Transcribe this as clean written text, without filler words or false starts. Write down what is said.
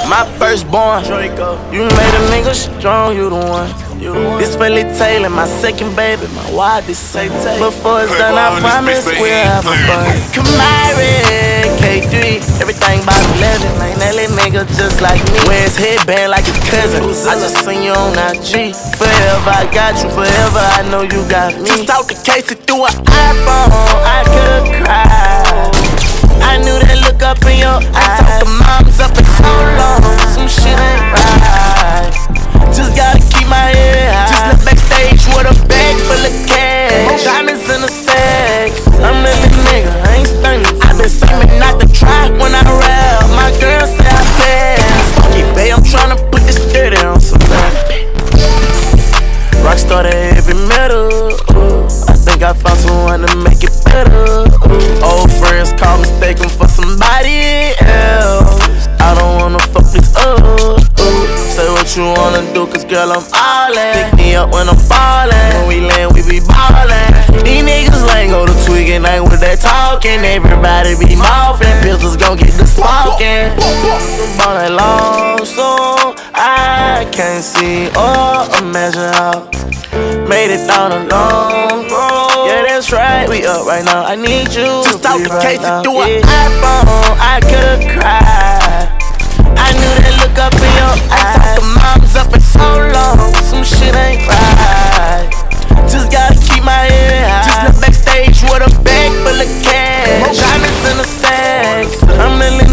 My firstborn, you made a nigga strong, you the one. This Philly Taylor, my second baby, my wife is say Taylor. Before it's done, I promise we'll have a fun. Kamari, K3, everything by 11. Like Nelly nigga just like me. Wear his headband like his cousin. I just seen you on IG. Forever I got you, forever I know you got me. Just talk to Casey through an iPhone, I could cry. I knew that look up in your eyes. Talk to moms up in so long, some shit ain't right. Just gotta keep my head high. Just look backstage with a bag full of cash. Diamonds in the sex. I'm really nigga, I ain't stunning. I been saying not to try when I rap. My girl say I pass. Fuck it, babe, I'm tryna put this dirty on somebody. Rockstar to heavy metal. I think I found someone to make it better. Old friends call mistaken for somebody else. I don't wanna fuck this up. Say what you wanna do, cause girl, I'm all in. Pick me up when I'm falling. When we land, we be ballin'. These niggas lame, go to tweaking, ain't with that talking. Everybody be mouthin', pistols gon' get the smoking. All that long, so I can't see or imagine how. Made it down a long road. Yeah, that's right, we up right now. I need you. Just talk to Casey through an iPhone, I could cry. I knew that look up in your eyes. Talk to moms up in so long, some shit ain't right. Just gotta keep my head high. Just look backstage with a bag full of cash. Diamonds in the sex. I'm really